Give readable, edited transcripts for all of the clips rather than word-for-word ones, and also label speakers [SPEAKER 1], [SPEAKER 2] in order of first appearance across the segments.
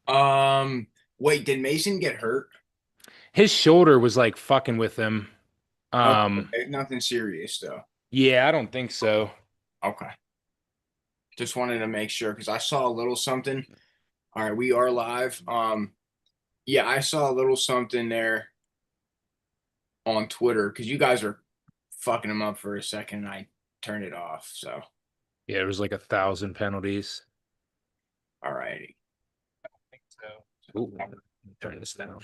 [SPEAKER 1] Um, Wait, did Mason get hurt?
[SPEAKER 2] His shoulder was like fucking with him. Um,
[SPEAKER 1] Okay, nothing serious though.
[SPEAKER 2] yeah, I don't think so.
[SPEAKER 1] Okay. Just wanted to make sure because I saw a little something. All right, we are live. Yeah, I saw a little something there on Twitter because you guys were fucking him up for a second and I turned it off. So,
[SPEAKER 2] Yeah, it was like 1,000 penalties.
[SPEAKER 1] all righty.
[SPEAKER 2] So, ooh, let me turn this down.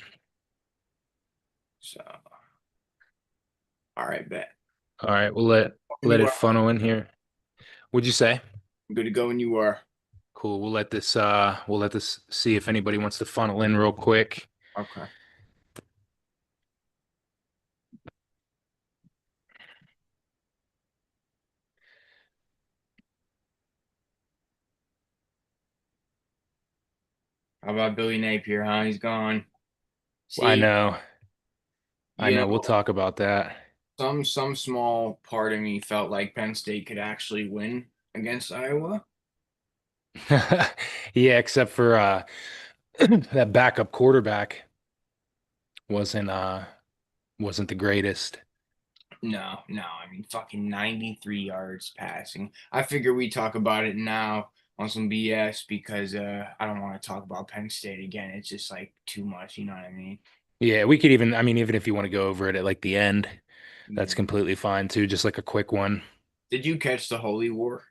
[SPEAKER 1] So, all right, bet.
[SPEAKER 2] All right, we'll let
[SPEAKER 1] You
[SPEAKER 2] it
[SPEAKER 1] are
[SPEAKER 2] funnel in here. What'd you say?
[SPEAKER 1] good to go when you are.
[SPEAKER 2] Cool. We'll let this see if anybody wants to funnel in real quick.
[SPEAKER 1] Okay. How about Billy Napier, huh? He's gone.
[SPEAKER 2] I
[SPEAKER 1] See,
[SPEAKER 2] know. I
[SPEAKER 1] you
[SPEAKER 2] know. We'll
[SPEAKER 1] know,
[SPEAKER 2] talk about that.
[SPEAKER 1] some small part of me felt like Penn State could actually win against Iowa.
[SPEAKER 2] Yeah, except for that backup quarterback wasn't wasn't the greatest.
[SPEAKER 1] No, no, I mean fucking 93 yards passing. I figure we talk about it now on some BS because I don't want to talk about Penn State again. It's just like too much, you know what I mean?
[SPEAKER 2] Yeah, we could even, I mean, even if you want to go over it at like the end, that's
[SPEAKER 1] Yeah.
[SPEAKER 2] completely fine too, just like a quick one.
[SPEAKER 1] Did you catch the Holy War?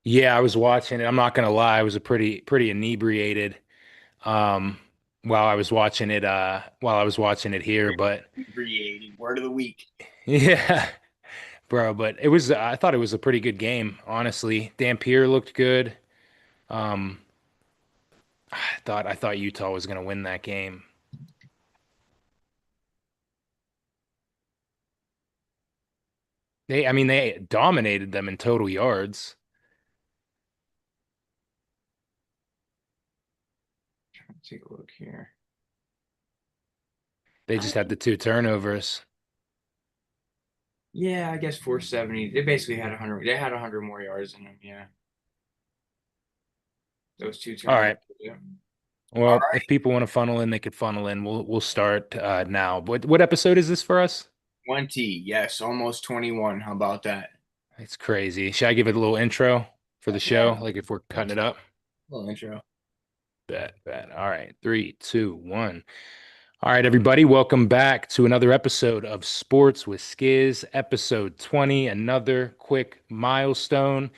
[SPEAKER 2] Yeah, I was watching it. I'm not gonna lie, I was a pretty inebriated um while I was watching it while I was watching it here, but
[SPEAKER 1] 380, word of the week.
[SPEAKER 2] yeah, bro, but it was I thought it was a pretty good game, honestly. Dampier looked good. Um I thought Utah was gonna win that game. I mean they dominated them in total yards.
[SPEAKER 1] Take a look here.
[SPEAKER 2] They
[SPEAKER 1] I,
[SPEAKER 2] just had the two turnovers.
[SPEAKER 1] yeah, I guess 470. They basically had 100. They had 100 more yards in them. Yeah, those two
[SPEAKER 2] All
[SPEAKER 1] turnovers.
[SPEAKER 2] right.
[SPEAKER 1] Yeah. All
[SPEAKER 2] Well,
[SPEAKER 1] right,
[SPEAKER 2] if people want to funnel in, they could funnel in. We'll start now. What episode is this for us?
[SPEAKER 1] 20. Yes, almost 21. How about that?
[SPEAKER 2] It's crazy. Should I give it a little intro for the
[SPEAKER 1] Yeah,
[SPEAKER 2] show? Like if we're cutting it up?
[SPEAKER 1] little intro.
[SPEAKER 2] Bet. All right. Three, two, one. All right, everybody. Welcome back to another episode of Sports with Skiz, episode 20, another quick milestone.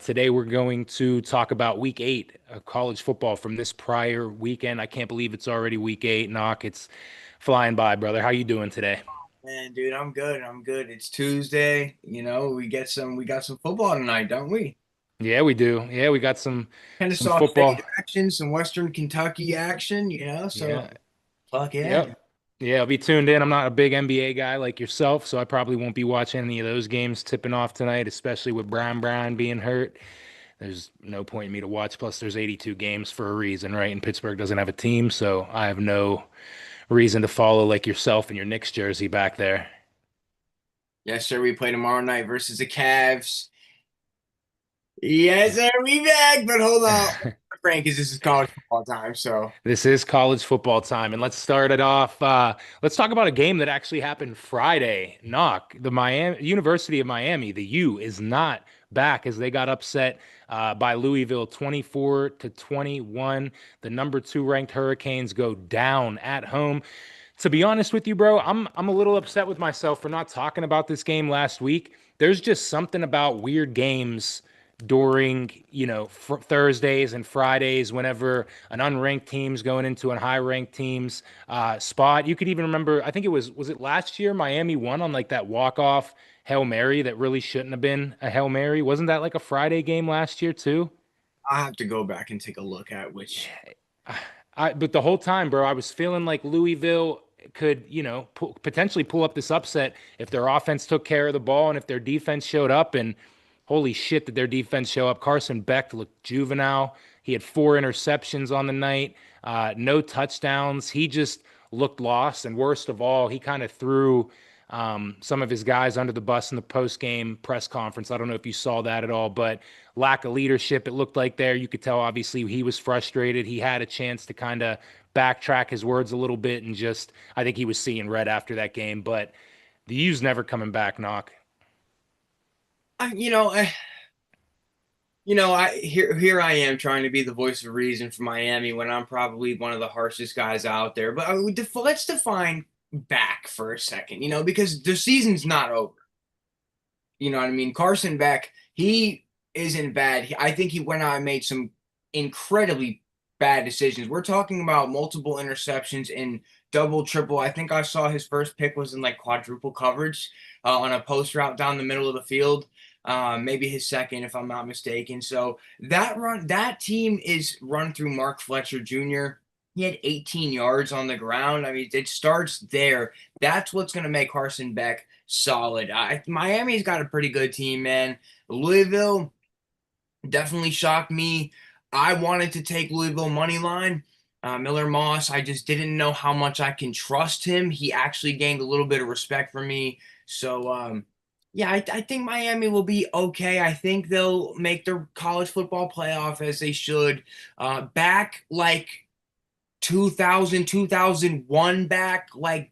[SPEAKER 2] Today, we're going to talk about week 8 of college football from this prior weekend. I can't believe it's already week 8. Knock, it's flying by, brother. How you doing today?
[SPEAKER 1] Man, dude, I'm good. I'm good. It's Tuesday. We got some football tonight, don't we?
[SPEAKER 2] Yeah, we do. Yeah, we got some
[SPEAKER 1] Kennesaw State
[SPEAKER 2] football.
[SPEAKER 1] action, some Western Kentucky action, so
[SPEAKER 2] Yeah.
[SPEAKER 1] fuck yeah.
[SPEAKER 2] Yep. Yeah, I'll be tuned in. I'm not a big NBA guy like yourself, so I probably won't be watching any of those games tipping off tonight, especially with Brown being hurt. There's no point in me to watch. Plus, there's 82 games for a reason, right? And Pittsburgh doesn't have a team, so I have no reason to follow like yourself and your Knicks jersey back there.
[SPEAKER 1] Yes, sir. We play tomorrow night versus the Cavs. Yes, sir. We back, but hold on. Frank, because this is college football time, so
[SPEAKER 2] This is college football time, and let's start it off. Let's talk about a game that actually happened Friday. Knock, the Miami University of Miami, the U, is not back as they got upset by Louisville, 24-21. The number 2 ranked Hurricanes go down at home. To be honest with you, bro, I'm a little upset with myself for not talking about this game last week. There's just something about weird games during, Thursdays and Fridays whenever an unranked team's going into a high-ranked team's spot. You could even remember, I think was it last year Miami won on like that walk-off Hail Mary that really shouldn't have been a Hail Mary. Wasn't that like a Friday game last year too?
[SPEAKER 1] I have to go back and take a look at which.
[SPEAKER 2] But the whole time, bro, I was feeling like Louisville could, potentially pull up this upset if their offense took care of the ball and if their defense showed up. And holy shit, did their defense show up? Carson Beck looked juvenile. He had 4 interceptions on the night, no touchdowns. He just looked lost. And worst of all, he kind of threw. some of his guys under the bus in the post game press conference. I don't know if you saw that at all, but lack of leadership, it looked like there. You could tell, obviously, he was frustrated. He had a chance to kind of backtrack his words a little bit and just, I think he was seeing red after that game. But the U's never coming back, knock.
[SPEAKER 1] I, you know, I, I here I am trying to be the voice of reason for Miami when I'm probably one of the harshest guys out there. But let's define back for a second, because the season's not over. You know what I mean? Carson Beck, he isn't bad. I think he went out and made some incredibly bad decisions. We're talking about multiple interceptions in double, triple. I think I saw his first pick was in like quadruple coverage on a post route down the middle of the field. Maybe his second, if I'm not mistaken. So that team is run through Mark Fletcher Jr. He had 18 yards on the ground. I mean, it starts there. That's what's going to make Carson Beck solid. Miami's got a pretty good team, man. Louisville definitely shocked me. I wanted to take Louisville money line. Miller Moss, I just didn't know how much I can trust him. He actually gained a little bit of respect for me. So, yeah, I think Miami will be okay. I think they'll make their college football playoff as they should. Back like 2000, 2001, back like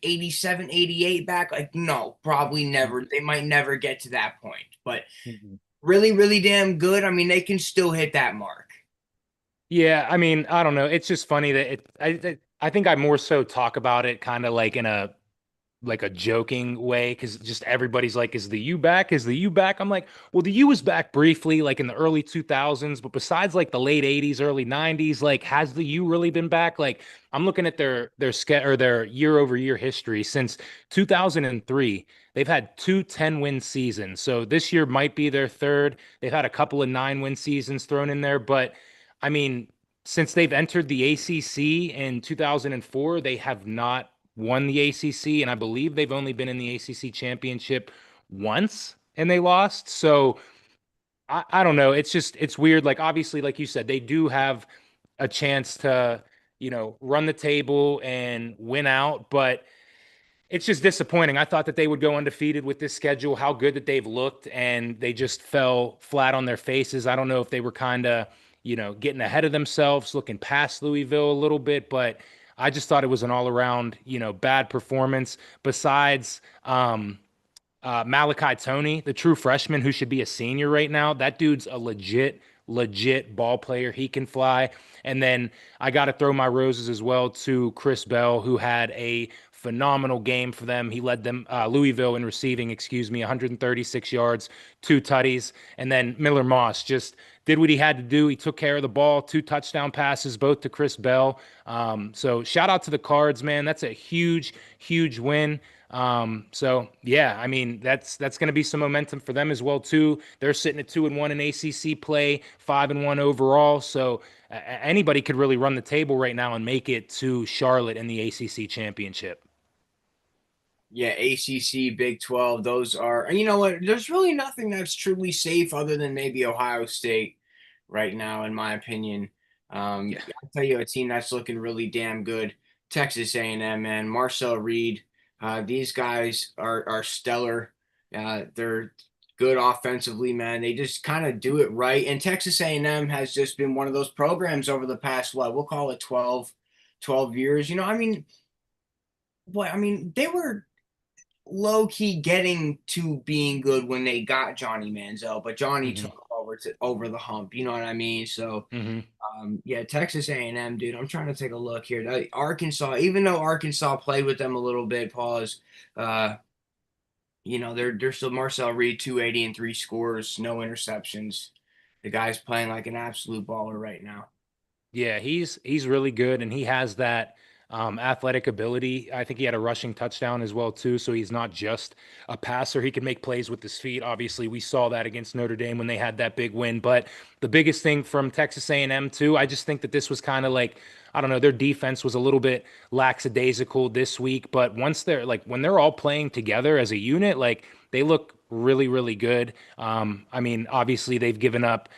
[SPEAKER 1] 87, 88, back like no, probably never. They might never get to that point, but
[SPEAKER 2] Mhm.
[SPEAKER 1] really, really damn good. I mean, they can still hit that mark.
[SPEAKER 2] Yeah, I mean, I don't know. It's just funny that I think I more so talk about it kind of like in a joking way because just everybody's like, is the U back? Is the U back? I'm like, well, the U was back briefly, like in the early 2000s, but besides like the late 80s, early 90s, like has the U really been back? Like I'm looking at their year over year history since 2003. They've had two 10-win seasons. So this year might be their third. They've had a couple of 9-win seasons thrown in there, but I mean, since they've entered the ACC in 2004, they have not won the ACC, and I believe they've only been in the ACC championship once and they lost. So I don't know. It's weird. Like obviously, like you said, they do have a chance to, run the table and win out, but it's just disappointing. I thought that they would go undefeated with this schedule, how good that they've looked, and they just fell flat on their faces. I don't know if they were kind of, getting ahead of themselves, looking past Louisville a little bit, but I just thought it was an all around, bad performance. Besides, Malachi Tony, the true freshman who should be a senior right now. That dude's a legit ball player. He can fly. And then I got to throw my roses as well to Chris Bell, who had a phenomenal game for them. He led them, Louisville in receiving, 136 yards, two tutties. And then Miller Moss just did what he had to do. He took care of the ball, two touchdown passes, both to Chris Bell. So shout out to the Cards, man. That's a huge win. So yeah, I mean that's going to be some momentum for them as well too. They're sitting at 2-1 in ACC play, 5-1 overall. So anybody could really run the table right now and make it to Charlotte in the ACC championship.
[SPEAKER 1] Yeah, ACC, Big 12, those are, and you know what? There's really nothing that's truly safe other than maybe Ohio State right now, in my opinion.
[SPEAKER 2] Yeah.
[SPEAKER 1] I'll tell you a team that's looking really damn good. Texas A&M, man. Marcel Reed. These guys are stellar. They're good offensively, man. They just kind of do it right. And Texas A&M has just been one of those programs over the past, what, we'll call it 12 years. I mean, they were low key getting to being good when they got Johnny Manziel, but Johnny
[SPEAKER 2] hmm
[SPEAKER 1] took over the hump. You know what I mean? So,
[SPEAKER 2] hmm
[SPEAKER 1] yeah, Texas A&M, dude. I'm trying to take a look here. Arkansas, even though Arkansas played with them a little bit, pause. Uh, they're still Marcel Reed, 280 and three scores, no interceptions. The guy's playing like an absolute baller right now.
[SPEAKER 2] Yeah, he's really good, and he has that athletic ability. I think he had a rushing touchdown as well too. So he's not just a passer; he can make plays with his feet. Obviously, we saw that against Notre Dame when they had that big win. But the biggest thing from Texas A&M too, I just think that this was kind of like, I don't know, their defense was a little bit lackadaisical this week. But once they're like when they're all playing together as a unit, like they look really, really good. I mean, obviously they've given up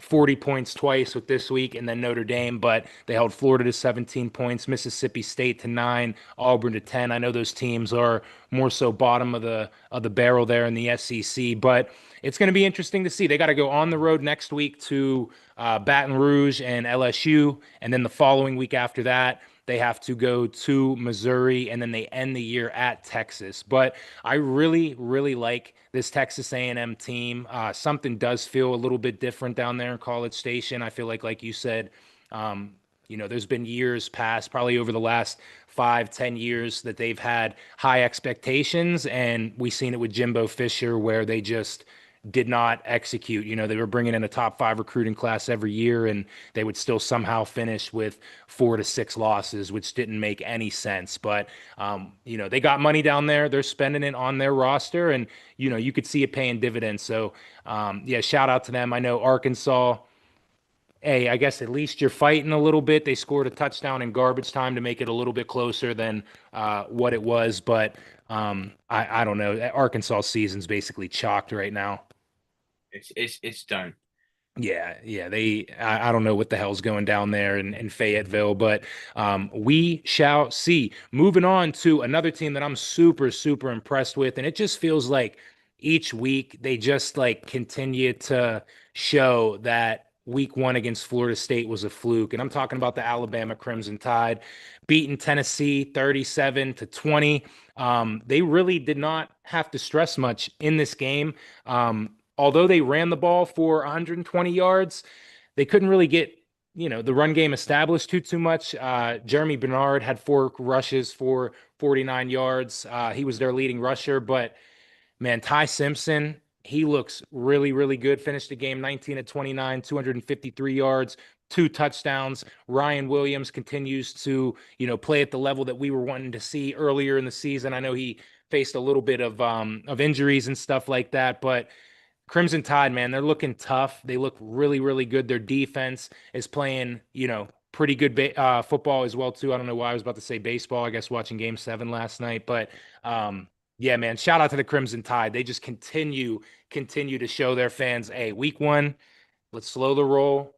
[SPEAKER 2] 40 points twice with this week and then Notre Dame, but they held Florida to 17 points, Mississippi State to 9, Auburn to 10. I know those teams are more so bottom of the barrel there in the SEC, but it's going to be interesting to see. They got to go on the road next week to Baton Rouge and LSU, and then the following week after that, they have to go to Missouri, and then they end the year at Texas. But I really, really like this Texas A&M team. Something does feel a little bit different down there in College Station. I feel like you said, there's been years past, probably over the last 5, 10 years, that they've had high expectations, and we've seen it with Jimbo Fisher, where they just did not execute. They were bringing in a top 5 recruiting class every year, and they would still somehow finish with 4 to 6 losses, which didn't make any sense. But, they got money down there. They're spending it on their roster, and, you could see it paying dividends. So, yeah, shout out to them. I know Arkansas. Hey, I guess at least you're fighting a little bit. They scored a touchdown in garbage time to make it a little bit closer than what it was. But I don't know. Arkansas season's basically chalked right now.
[SPEAKER 1] It's done.
[SPEAKER 2] Yeah. I don't know what the hell's going down there in Fayetteville, but we shall see. Moving on to another team that I'm super, super impressed with, and it just feels like each week they just like continue to show that week 1 against Florida State was a fluke. And I'm talking about the Alabama Crimson Tide beating Tennessee 37-20. They really did not have to stress much in this game. Although they ran the ball for 120 yards, they couldn't really get, the run game established too much. Jeremy Bernard had 4 rushes for 49 yards. He was their leading rusher, but man, Ty Simpson, he looks really, really good. Finished the game 19-29, 253 yards, 2 touchdowns. Ryan Williams continues to, play at the level that we were wanting to see earlier in the season. I know he faced a little bit of injuries and stuff like that, but Crimson Tide, man, they're looking tough. They look really, really good. Their defense is playing, pretty good football as well too. I don't know why I was about to say baseball. I guess watching Game 7 last night, but yeah, man, shout out to the Crimson Tide. They just continue to show their fans, hey, week 1, let's slow the roll.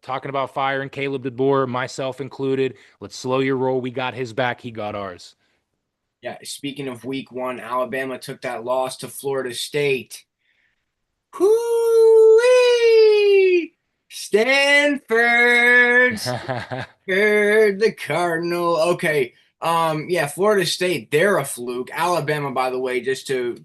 [SPEAKER 2] Talking about firing Caleb DeBoer, myself included. Let's slow your roll. We got his back. He got ours.
[SPEAKER 1] Yeah, speaking of week 1, Alabama took that loss to Florida State. Hoo-wee! Stanford, the Cardinal. Okay. Yeah, Florida State, they're a fluke. Alabama, by the way, just to,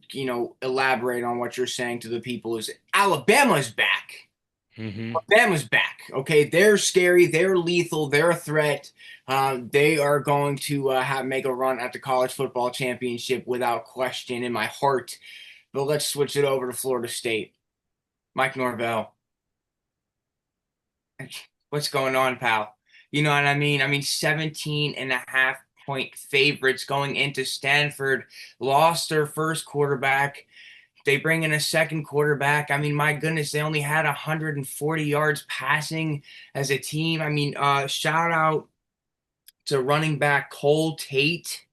[SPEAKER 1] elaborate on what you're saying to the people, is Alabama's back.
[SPEAKER 2] hmm
[SPEAKER 1] Alabama's back. Okay, they're scary, they're lethal, they're a threat. They are going to make a run at the college football championship without question in my heart. But let's switch it over to Florida State. Mike Norvell, what's going on, pal? You know what I mean? 17.5 point favorites going into Stanford, lost their first quarterback. They bring in a second quarterback. My goodness, they only had 140 yards passing as a team. Shout out to running back Cole Tate.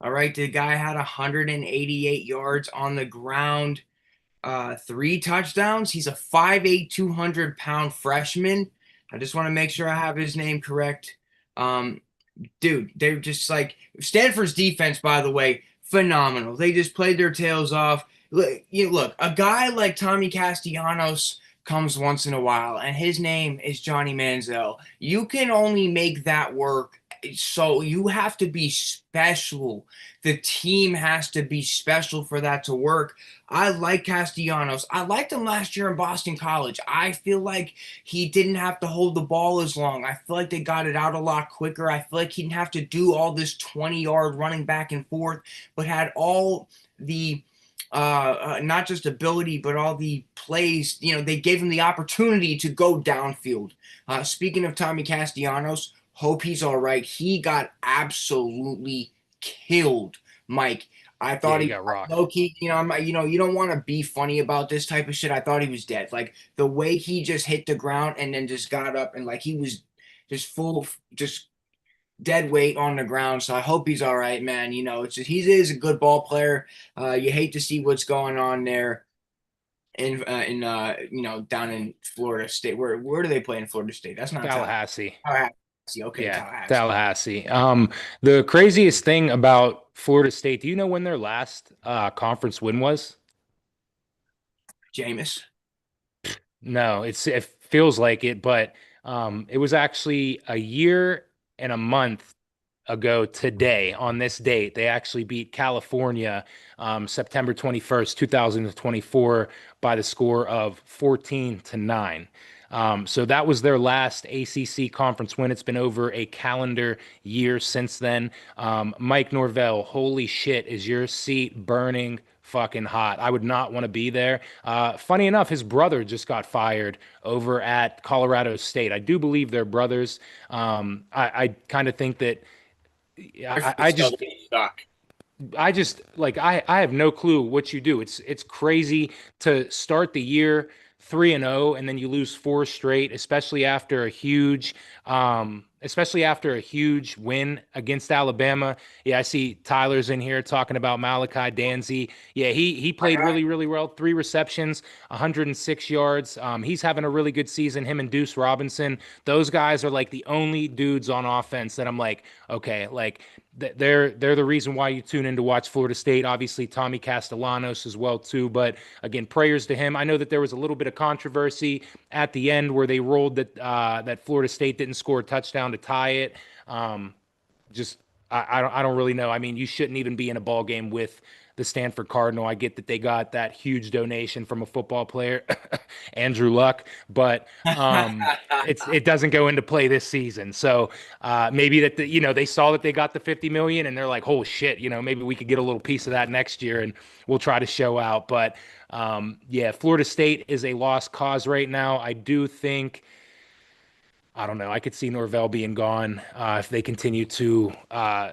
[SPEAKER 1] All right, the guy had 188 yards on the ground. 3 touchdowns. He's a 5'8", 200-pound freshman. I just want to make sure I have his name correct. Dude, they're just like Stanford's defense, by the way, phenomenal. They just played their tails off. Look, a guy like Tommy Castellanos comes once in a while, and his name is Johnny Manziel. You can only make that work. So you have to be special. The team has to be special for that to work. I like Castellanos. I liked him last year in Boston College. I feel like he didn't have to hold the ball as long. I feel like they got it out a lot quicker. I feel like he didn't have to do all this 20-yard running back and forth, but had all the not just ability, but all the plays. They gave him the opportunity to go downfield. Speaking of Tommy Castellanos, hope he's all right. He got absolutely killed, Mike. I
[SPEAKER 2] Yeah,
[SPEAKER 1] thought
[SPEAKER 2] he
[SPEAKER 1] he
[SPEAKER 2] got rocked.
[SPEAKER 1] low key. You don't want to be funny about this type of shit. I thought he was dead. Like the way he just hit the ground and then just got up and like he was just full, just dead weight on the ground. So I hope he's all right, man. He is a good ball player. You hate to see what's going on there down in Florida State. Where do they play in Florida State? That's not
[SPEAKER 2] Tallahassee.
[SPEAKER 1] Tallahassee. Okay,
[SPEAKER 2] Yeah,
[SPEAKER 1] Tallahassee.
[SPEAKER 2] Tallahassee. The craziest thing about Florida State, do you know when their last conference win was?
[SPEAKER 1] Jameis.
[SPEAKER 2] No, it feels like it, but it was actually a year and a month ago today on this date. They actually beat California September 21st, 2024 by the score of 14-9. So that was their last ACC conference win. It's been over a calendar year since then. Mike Norvell, holy shit, is your seat burning fucking hot? I would not want to be there. Funny enough, his brother just got fired over at Colorado State. I do believe they're brothers. I kind of think that I,
[SPEAKER 1] Rightfully
[SPEAKER 2] I
[SPEAKER 1] so.
[SPEAKER 2] just
[SPEAKER 1] They suck.
[SPEAKER 2] I just like I have no clue what you do. It's crazy to start the year 3-0 and then you lose four straight, especially after a huge win against Alabama. Yeah, I see Tyler's in here talking about Malachi Danzy. Yeah, he
[SPEAKER 1] My
[SPEAKER 2] played
[SPEAKER 1] guy.
[SPEAKER 2] really well. 3 receptions, 106 yards. He's having a really good season. Him and Deuce Robinson, those guys are like the only dudes on offense that I'm like, okay, like they're the reason why you tune in to watch Florida State. Obviously, Tommy Castellanos as well too. But again, prayers to him. I know that there was a little bit of controversy at the end where they rolled that Florida State didn't score a touchdown to tie it. Um, just I don't really know. I mean, you shouldn't even be in a ball game with the Stanford Cardinal. I get that they got that huge donation from a football player, Andrew Luck, but it doesn't go into play this season. So maybe that they saw that they got the 50 million and they're like, oh shit, maybe we could get a little piece of that next year and we'll try to show out. But yeah, Florida State is a lost cause right now. I do think. I don't know. I could see Norvell being gone if they continue to,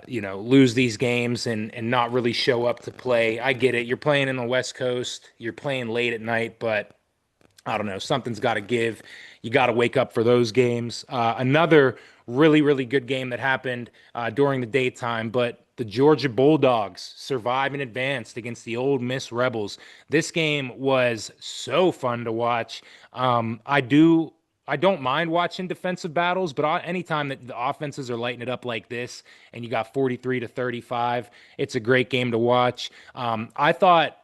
[SPEAKER 2] lose these games and not really show up to play. I get it. You're playing in the West Coast. You're playing late at night, but I don't know. Something's got to give. You got to wake up for those games. Another really good game that happened during the daytime, but the Georgia Bulldogs survived and advanced against the Ole Miss Rebels. This game was so fun to watch. I don't mind watching defensive battles, but anytime that the offenses are lighting it up like this, and you got 43-35, it's a great game to watch. I thought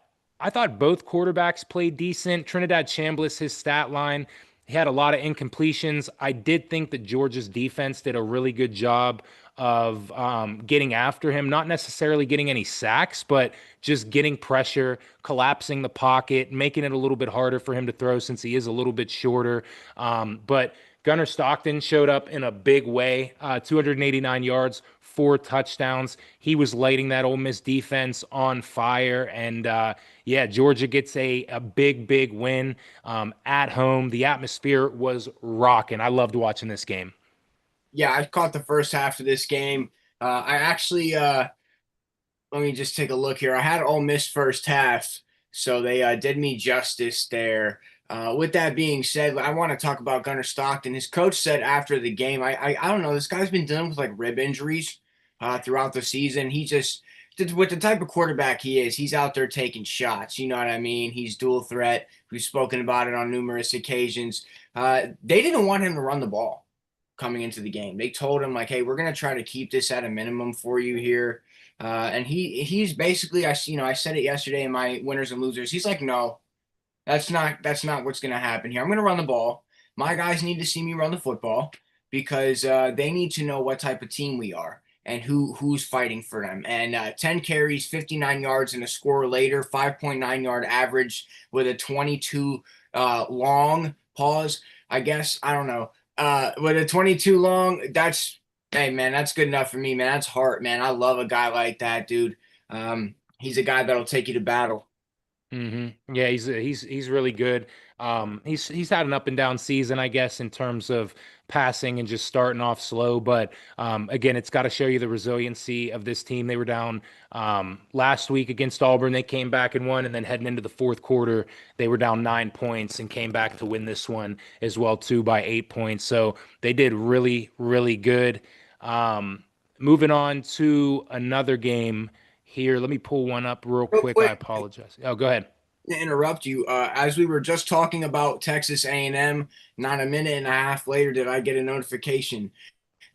[SPEAKER 2] both quarterbacks played decent. Trinidad Chambliss, his stat line, he had a lot of incompletions. I did think that Georgia's defense did a really good job of getting after him, not necessarily getting any sacks, but just getting pressure, collapsing the pocket, making it a little bit harder for him to throw since he is a little bit shorter. But Gunnar Stockton showed up in a big way, 289 yards, 4 touchdowns. He was lighting that Ole Miss defense on fire. And yeah, Georgia gets a big win at home. The atmosphere was rocking. I loved watching this game.
[SPEAKER 1] Yeah, I caught the first half of this game. I actually let me just take a look here. I had Ole Miss first half, so they did me justice there. With that being said, I want to talk about Gunnar Stockton. His coach said after the game, I don't know, this guy's been dealing with like rib injuries throughout the season. He just with the type of quarterback he is, he's out there taking shots. You know what I mean? He's dual threat. We've spoken about it on numerous occasions. They didn't want him to run the ball coming into the game. They told him like, "Hey, we're gonna try to keep this at a minimum for you here." And he's basically I said it yesterday in my winners and losers. He's like, no, that's not what's gonna happen here. I'm gonna run the ball. My guys need to see me run the football because they need to know what type of team we are and who's fighting for them. And 10 carries, 59 yards, and a score later, 5.9 yard average with a 22 long pause. I guess I don't know. With a 22 long, hey man, that's good enough for me, man. That's heart, man. I love a guy like that, dude. He's a guy that'll take you to battle.
[SPEAKER 2] Yeah, he's really good. He's had an up and down season, I guess, in terms of passing and just starting off slow. But again, it's got to show you the resiliency of this team. They were down last week against Auburn. They came back and won, and then heading into the fourth quarter, they were down 9 points and came back to win this one as well too by 8 points. So they did really good. Moving on to another game here. Let me pull one up real
[SPEAKER 1] Real
[SPEAKER 2] quick. I
[SPEAKER 1] quick,
[SPEAKER 2] apologize. Oh, go ahead.
[SPEAKER 1] to interrupt you. As we were just talking about Texas A&M, not a minute and a half later did I get a notification.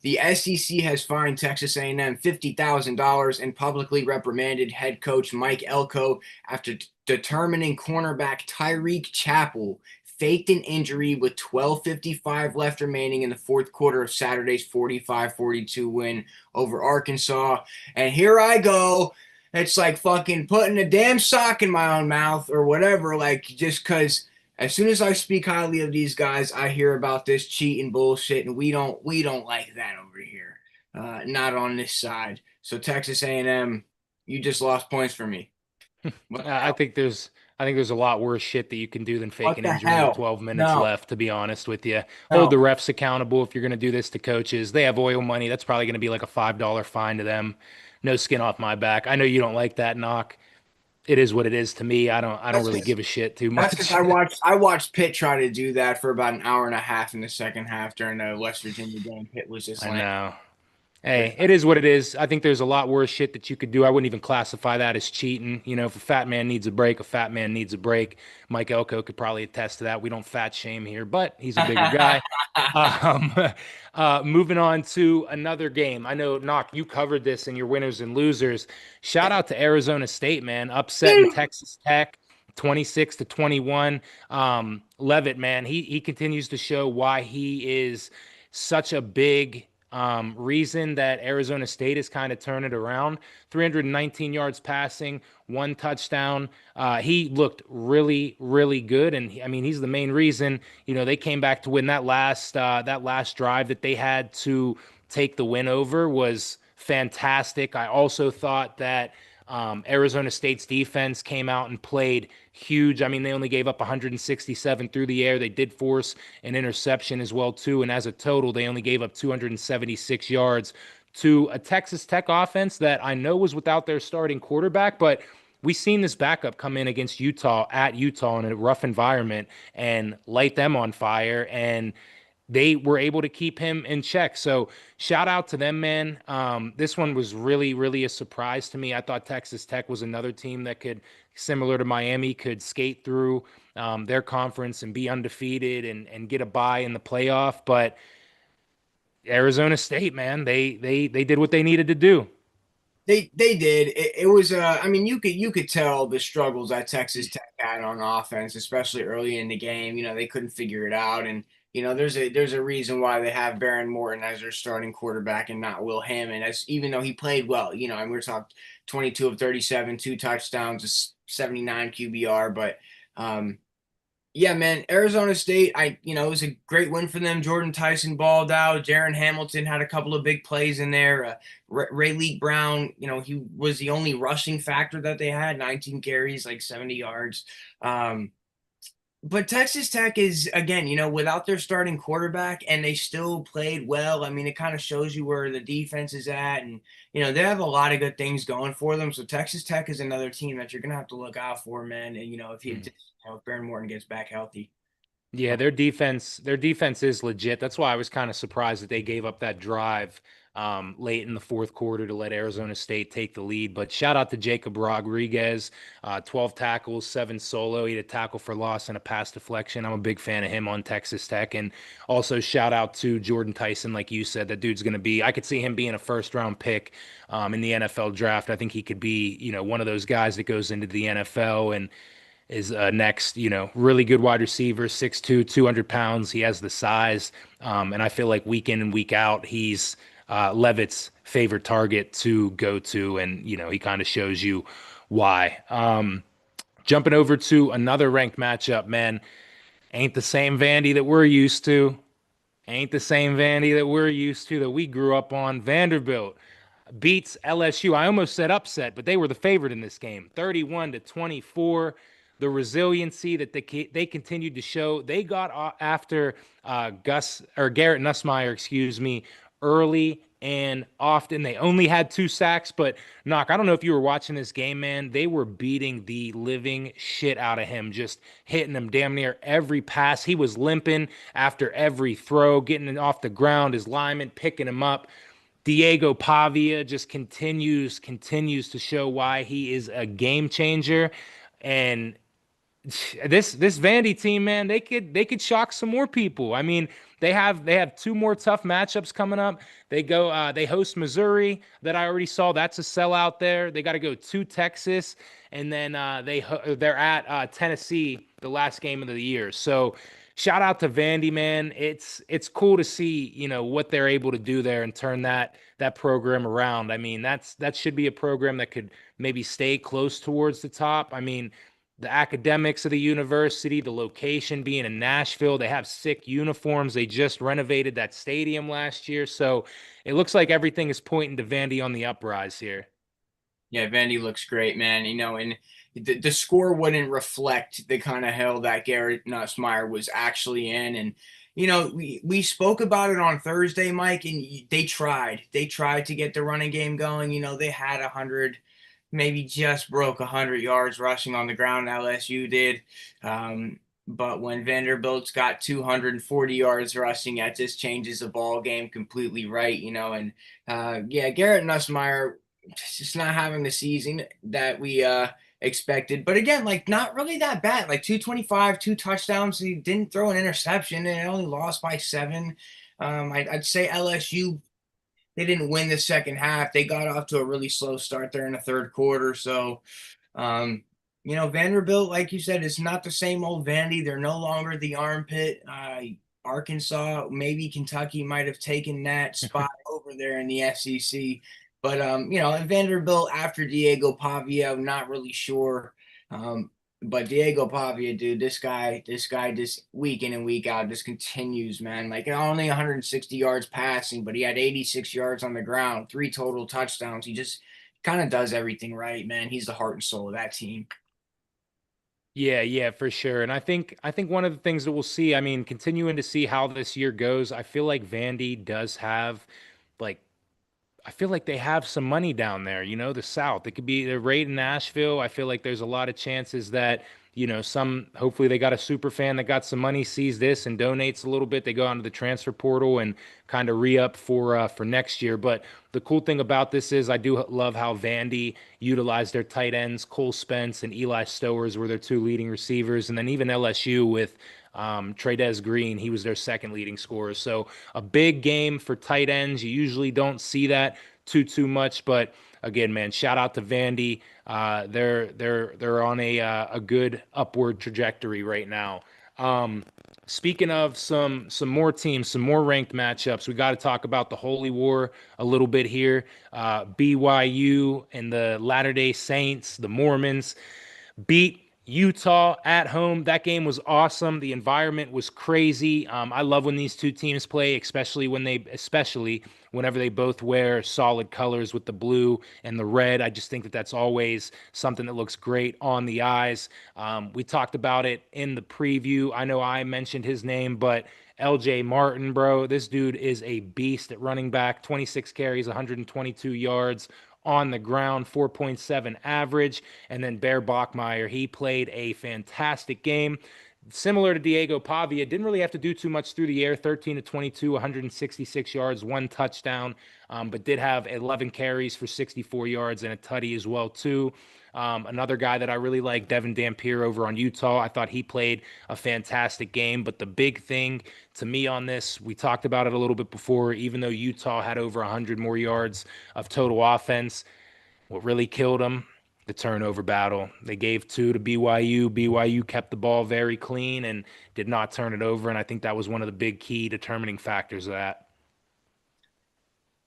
[SPEAKER 1] The SEC has fined Texas A&M $50,000 and publicly reprimanded head coach Mike Elko after determining cornerback Tyreek Chappell faked an injury with 12:55 left remaining in the fourth quarter of Saturday's 45-42 win over Arkansas. And here I go. It's like fucking putting a damn sock in my own mouth or whatever, like just because as soon as I speak highly of these guys, I hear about this cheating bullshit, and we don't like that over here. Not on this side. So Texas A&M, you just lost points for me. What the
[SPEAKER 2] I
[SPEAKER 1] hell?
[SPEAKER 2] think there's I think there's a lot worse shit that you can do than fake
[SPEAKER 1] What
[SPEAKER 2] an
[SPEAKER 1] the
[SPEAKER 2] injury with
[SPEAKER 1] hell?
[SPEAKER 2] 12 minutes
[SPEAKER 1] No,
[SPEAKER 2] left, to be honest with you. Hold
[SPEAKER 1] no.
[SPEAKER 2] the refs accountable if you're going to do this to coaches. They have oil money. That's probably going to be like a $5 fine to them. No skin off my back. I know you don't like that knock. It is what it is to me. I don't
[SPEAKER 1] That's
[SPEAKER 2] really
[SPEAKER 1] because
[SPEAKER 2] give a shit too
[SPEAKER 1] that's because
[SPEAKER 2] much.
[SPEAKER 1] I watched Pitt try to do that for about an hour and a half in the second half during the West Virginia game. Pitt was just
[SPEAKER 2] I
[SPEAKER 1] like,
[SPEAKER 2] know. Hey, it is what it is. I think there's a lot worse shit that you could do. I wouldn't even classify that as cheating. You know, if a fat man needs a break, a fat man needs a break. Mike Elko could probably attest to that. We don't fat shame here, but he's a bigger guy. Um, moving on to another game. I know, Knock, you covered this in your winners and losers. Shout out to Arizona State, man, upsetting Texas Tech 26 to 21. Levitt, man, he continues to show why he is such a big reason that Arizona State is kind of turning it around. 319 yards passing, one touchdown. He looked really, really good, and I mean, he's the main reason. You know, they came back to win that last drive that they had to take the win over was fantastic. I also thought that Arizona State's defense came out and played huge. I mean, they only gave up 167 through the air. They did force an interception as well too, and as a total, they only gave up 276 yards to a Texas Tech offense that I know was without their starting quarterback, but we seen this backup come in against Utah at Utah in a rough environment and light them on fire, and they were able to keep him in check. So shout out to them, man. This one was really, really a surprise to me. I thought Texas Tech was another team that could, similar to Miami, could skate through their conference and be undefeated and get a bye in the playoff. But Arizona State, man, they did what they needed to do.
[SPEAKER 1] They did. It was I mean you could tell the struggles that Texas Tech had on offense, especially early in the game. You know, they couldn't figure it out. And there's a reason why they have Baron Morton as their starting quarterback and not Will Hammond, as even though he played well. And we're talking 22 of 37, two touchdowns, a 79 QBR, but yeah, man, Arizona State, it was a great win for them. Jordan Tyson balled out. Jaron Hamilton had a couple of big plays in there. Ray Leak Brown, he was the only rushing factor that they had, 19 carries, like 70 yards. But Texas Tech is, again, without their starting quarterback, and they still played well. I mean, it kind of shows you where the defense is at. And, they have a lot of good things going for them. So Texas Tech is another team that you're going to have to look out for, man. And, if Baron Morton gets back healthy.
[SPEAKER 2] Yeah, their defense is legit. That's why I was kind of surprised that they gave up that drive late in the fourth quarter to let Arizona State take the lead. But shout out to Jacob Rodriguez, 12 tackles, 7 solo. He had a tackle for loss and a pass deflection. I'm a big fan of him on Texas Tech. And also shout out to Jordan Tyson, like you said, that dude's going to be. I could see him being a first round pick in the NFL draft. I think he could be, one of those guys that goes into the NFL and is next, really good wide receiver, 6'2", 200 pounds. He has the size. And I feel like week in and week out, he's Levitt's favorite target to go to. And, he kind of shows you why. Jumping over to another ranked matchup, man, ain't the same Vandy that we're used to. Ain't the same Vandy that we're used to that we grew up on. Vanderbilt beats LSU. I almost said upset, but they were the favorite in this game, 31 to 24. The resiliency that they continued to show. They got after Garrett Nussmeier, excuse me, early and often. They only had 2 sacks, but Knock, I don't know if you were watching this game, man. They were beating the living shit out of him, just hitting him damn near every pass. He was limping after every throw, getting it off the ground. His lineman picking him up. Diego Pavia just continues to show why he is a game changer. And this Vandy team, man, they could shock some more people. I mean, they have two more tough matchups coming up. They host Missouri that I already saw. That's a sellout there. They got to go to Texas, and then they're at Tennessee the last game of the year. So shout out to Vandy, man. It's cool to see what they're able to do there and turn that program around. I mean, that should be a program that could maybe stay close towards the top. I mean, the academics of the university, the location being in Nashville. They have sick uniforms. They just renovated that stadium last year. So it looks like everything is pointing to Vandy on the uprise here.
[SPEAKER 1] Yeah, Vandy looks great, man. And the score wouldn't reflect the kind of hell that Garrett Nussmeier was actually in. And we spoke about it on Thursday, Mike, and they tried. They tried to get the running game going. They had 100, maybe just broke 100 yards rushing on the ground. LSU did. But when Vanderbilt's got 240 yards rushing, that just changes the ball game completely, right? And yeah, Garrett Nussmeier just not having the season that we expected. But again, like not really that bad. Like 225, two touchdowns. He didn't throw an interception and only lost by 7. I'd say LSU, they didn't win the second half. They got off to a really slow start there in the third quarter. So um, Vanderbilt, like you said, is not the same old Vandy. They're no longer the armpit. Arkansas, maybe Kentucky might have taken that spot over there in the SEC. But Vanderbilt after Diego Pavia, I'm not really sure. But Diego Pavia, dude, this guy just week in and week out just continues, man. Like only 160 yards passing, but he had 86 yards on the ground, 3 total touchdowns. He just kind of does everything right, man. He's the heart and soul of that team.
[SPEAKER 2] Yeah, yeah, for sure. And I think one of the things that we'll see, I mean, continuing to see how this year goes, I feel like Vandy does have like I feel like they have some money down there, the South. It could be they're right in Nashville. I feel like there's a lot of chances that, hopefully they got a super fan that got some money, sees this and donates a little bit. They go onto the transfer portal and kind of re-up for next year. But the cool thing about this is I do love how Vandy utilized their tight ends. Cole Spence and Eli Stowers were their 2 leading receivers. And then even LSU with Trey'Dez Green, he was their second leading scorer. So a big game for tight ends. You usually don't see that too much, but again, man, shout out to Vandy. They're on a good upward trajectory right now. Um, Speaking of some more teams, some more ranked matchups, we got to talk about the Holy War a little bit here. BYU and the Latter-day Saints, the Mormons beat Utah at home. That game was awesome. The environment was crazy. I love when these two teams play, especially whenever they both wear solid colors with the blue and the red. I just think that that's always something that looks great on the eyes. We talked about it in the preview. I know I mentioned his name, but LJ Martin, bro, this dude is a beast at running back. 26 carries, 122 yards on the ground, 4.7 average. And then Bear Bachmeier, he played a fantastic game. Similar to Diego Pavia, didn't really have to do too much through the air, 13 to 22, 166 yards, 1 touchdown, but did have 11 carries for 64 yards and a tutty as well, too. Another guy that I really like, Devin Dampier over on Utah. I thought he played a fantastic game. But the big thing to me on this, we talked about it a little bit before, even though Utah had over 100 more yards of total offense, what really killed them, the turnover battle. They gave 2 to BYU. BYU kept the ball very clean and did not turn it over. And I think that was one of the big key determining factors of that.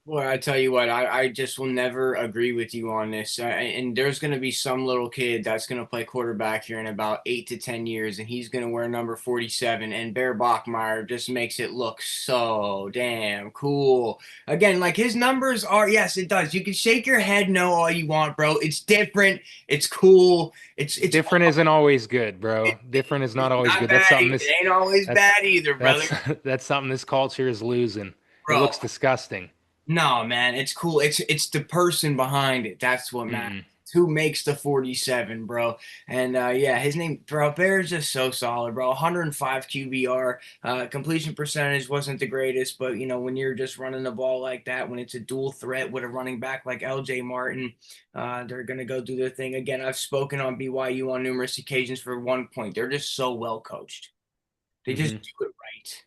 [SPEAKER 1] Boy, I tell you what, I just will never agree with you on this. And there's going to be some little kid that's going to play quarterback here in about 8 to 10 years, and he's going to wear number 47. And Bear Bachmeier just makes it look so damn cool. Again, like his numbers are, yes, it does. You can shake your head no all you want, bro. It's different. It's cool. It's
[SPEAKER 2] Different isn't always good, bro. Different is not always
[SPEAKER 1] not
[SPEAKER 2] good. That's
[SPEAKER 1] bad.
[SPEAKER 2] something
[SPEAKER 1] It
[SPEAKER 2] this
[SPEAKER 1] ain't always
[SPEAKER 2] that's
[SPEAKER 1] bad either, brother.
[SPEAKER 2] that's that's something this culture is losing. It
[SPEAKER 1] Bro,
[SPEAKER 2] looks disgusting.
[SPEAKER 1] no, man, it's cool. It's the person behind it. That's what matters.
[SPEAKER 2] Mm-mm.
[SPEAKER 1] who makes the 47, bro. And yeah, his name, bro, Bear's just so solid, bro. 105 QBR. Completion percentage wasn't the greatest, but when you're just running the ball like that, when it's a dual threat with a running back like LJ Martin, they're gonna go do their thing. Again, I've spoken on BYU on numerous occasions for one point. They're just so well coached. They just
[SPEAKER 2] Hmm.
[SPEAKER 1] do it right.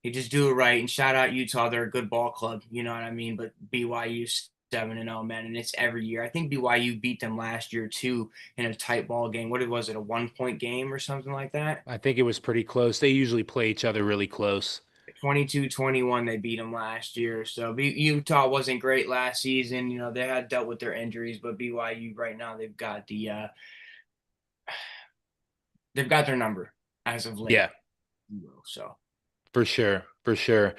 [SPEAKER 1] They just do it right. And shout out Utah, they're a good ball club. You know what I mean? But BYU 7-0, man, and it's every year. I think BYU beat them last year too in a tight ball game. What was it, a 1 point game or something like that?
[SPEAKER 2] I think it was pretty close. They usually play each other really close.
[SPEAKER 1] 22-21, they beat them last year. So Utah wasn't great last season. They had dealt with their injuries, but BYU right now they've got their number as of late.
[SPEAKER 2] Yeah.
[SPEAKER 1] So
[SPEAKER 2] For sure, for sure.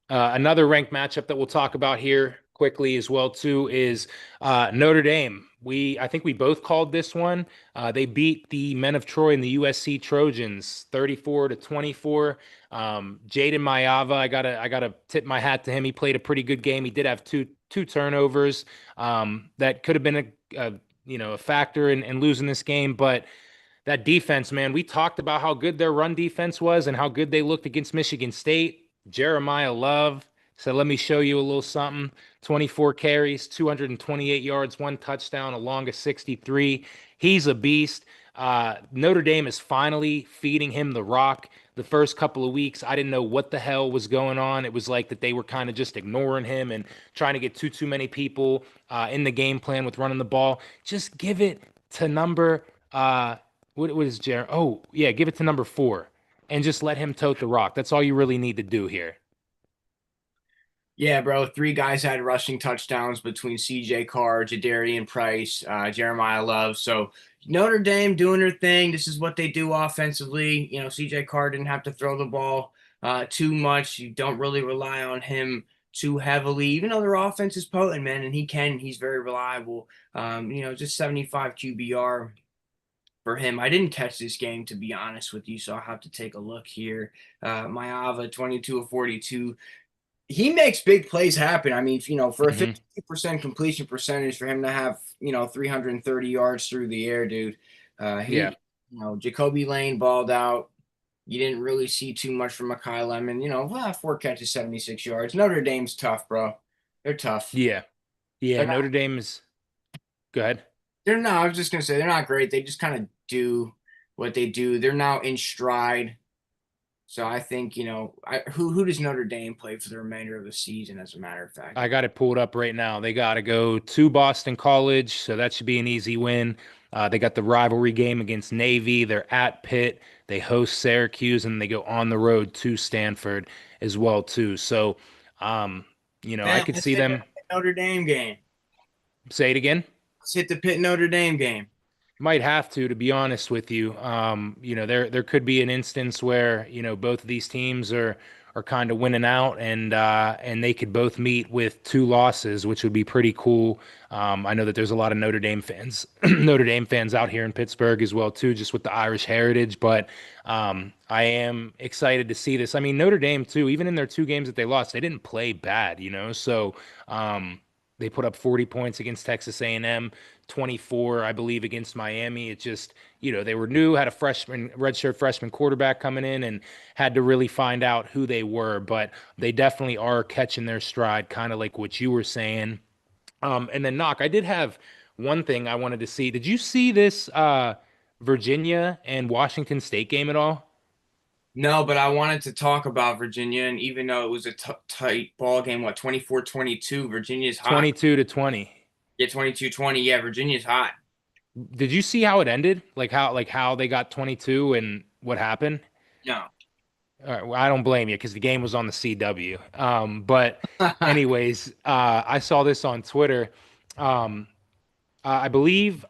[SPEAKER 2] Another ranked matchup that we'll talk about here quickly as well too is Notre Dame. I think we both called this one. They beat the Men of Troy and the USC Trojans 34-24. Jaden Mayava, I gotta tip my hat to him. He played a pretty good game. He did have two turnovers that could have been a factor in losing this game, but that defense, man, we talked about how good their run defense was and how good they looked against Michigan State. Jeremiah Love said, let me show you a little something. 24 carries, 228 yards, one touchdown, along a 63. He's a beast. Notre Dame is finally feeding him the rock. The first couple of weeks, I didn't know what the hell was going on. It was like that they were kind of just ignoring him and trying to get too many people in the game plan with running the ball. Just give it to number what is Jared? Oh, yeah, give it to number 4 and just let him tote the rock. That's all you really need to do here.
[SPEAKER 1] yeah, bro. Three guys had rushing touchdowns between CJ Carr, Jadarian Price, Jeremiah Love. So Notre Dame doing their thing. This is what they do offensively. CJ Carr didn't have to throw the ball too much. You don't really rely on him too heavily, even though their offense is potent, man, and he's very reliable. Just 75 QBR for him. I didn't catch this game, to be honest with you, so I'll have to take a look here. Mayava, 22 of 42. He makes big plays happen. I mean, for a
[SPEAKER 2] Hmm.
[SPEAKER 1] 52% completion percentage, for him to have, 330 yards through the air, dude.
[SPEAKER 2] Yeah.
[SPEAKER 1] Jacoby Lane balled out. You didn't really see too much from Makai Lemon. 4 catches, 76 yards. Notre Dame's tough, bro. They're tough.
[SPEAKER 2] Yeah. Yeah.
[SPEAKER 1] They're not,
[SPEAKER 2] Notre Dame is go ahead.
[SPEAKER 1] they're not, I was just gonna say they're not great. They just kind of do what they do. They're now in stride. So I think, who does Notre Dame play for the remainder of the season, as a matter of fact?
[SPEAKER 2] I got it pulled up right now. They got to go to Boston College, so that should be an easy win. They got the rivalry game against Navy. They're at Pitt. They host Syracuse, and they go on the road to Stanford as well too. So, I
[SPEAKER 1] Man,
[SPEAKER 2] could
[SPEAKER 1] let's
[SPEAKER 2] see
[SPEAKER 1] hit
[SPEAKER 2] them.
[SPEAKER 1] the Notre Dame game.
[SPEAKER 2] Say it again.
[SPEAKER 1] Let's hit the Pitt Notre Dame game.
[SPEAKER 2] Might have to be honest with you. There could be an instance where both of these teams are kind of winning out, and they could both meet with two losses, which would be pretty cool. I know that there's a lot of Notre Dame fans, Notre Dame fans out here in Pittsburgh as well too, just with the Irish heritage. But I am excited to see this. I mean, Notre Dame too. Even in their two games that they lost, they didn't play bad. So. They put up 40 points against Texas A&M, 24, I believe, against Miami. It just, they were new, had a redshirt freshman quarterback coming in and had to really find out who they were. But they definitely are catching their stride, kind of like what you were saying. And then, Knock, I did have one thing I wanted to see. Did you see this Virginia and Washington State game at all?
[SPEAKER 1] No, but I wanted to talk about Virginia, and even though it was a tight ball game, 24-22, Virginia's hot.
[SPEAKER 2] 22-20.
[SPEAKER 1] Yeah, 22-20. Yeah, Virginia's hot.
[SPEAKER 2] Did you see how it ended? Like how they got 22 and what happened?
[SPEAKER 1] No.
[SPEAKER 2] All right, well, I don't blame you because the game was on the CW. But anyways, I saw this on Twitter. Um, I believe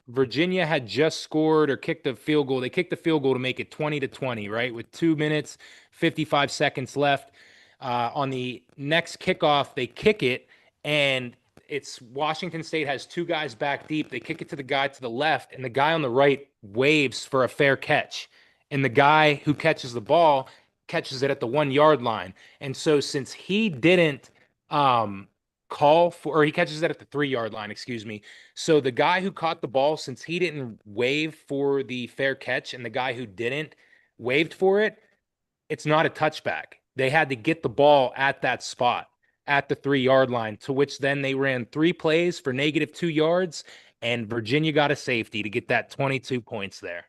[SPEAKER 2] Virginia had just scored or kicked a field goal. They kicked the field goal to make it 20-20, right? With 2 minutes, 55 seconds left. On the next kickoff, they kick it, and it's Washington State has two guys back deep. They kick it to the guy to the left, and the guy on the right waves for a fair catch. And the guy who catches the ball catches it at the 1 yard line. And so since he didn't um call for, or he catches it at the 3 yard line, excuse me. So the guy who caught the ball, since he didn't wave for the fair catch and the guy who didn't waved for it, it's not a touchback. They had to get the ball at that spot at the 3 yard line, to which then they ran 3 plays for -2 yards, and Virginia got a safety to get that 22 points there.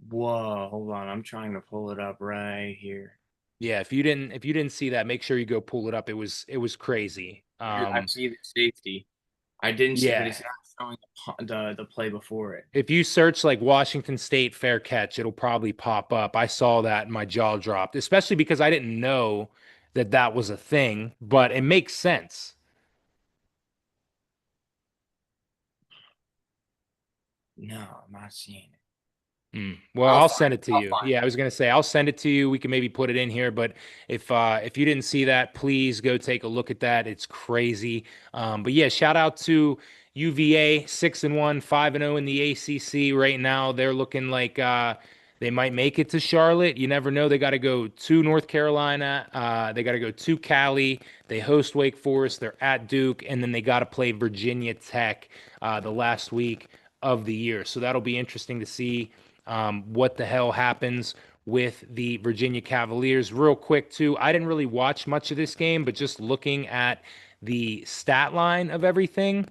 [SPEAKER 1] Whoa, hold on. I'm trying to pull it up right here.
[SPEAKER 2] Yeah, if you didn't see that, make sure you go pull it up. It was crazy.
[SPEAKER 1] I see the safety. I didn't see, but
[SPEAKER 2] Yeah.
[SPEAKER 1] it's not showing the play before it.
[SPEAKER 2] If you search like Washington State fair catch, it'll probably pop up. I saw that and my jaw dropped, especially because I didn't know that that was a thing, but it makes sense.
[SPEAKER 1] No, I'm not seeing it.
[SPEAKER 2] Well,
[SPEAKER 1] I'll
[SPEAKER 2] I'll
[SPEAKER 1] find
[SPEAKER 2] send
[SPEAKER 1] it.
[SPEAKER 2] it to
[SPEAKER 1] I'll
[SPEAKER 2] you.
[SPEAKER 1] find
[SPEAKER 2] Yeah, I was gonna say I'll send it to you. We can maybe put it in here, but if you didn't see that, please go take a look at that. It's crazy. But yeah, shout out to UVA 6-1, 5-0 in the ACC right now. They're looking like they might make it to Charlotte. You never know. They got to go to North Carolina. They got to go to Cali. They host Wake Forest. They're at Duke, and then they got to play Virginia Tech the last week of the year. So that'll be interesting to see what the hell happens with the Virginia Cavaliers. Real quick, too, I didn't really watch much of this game, but just looking at the stat line of everything,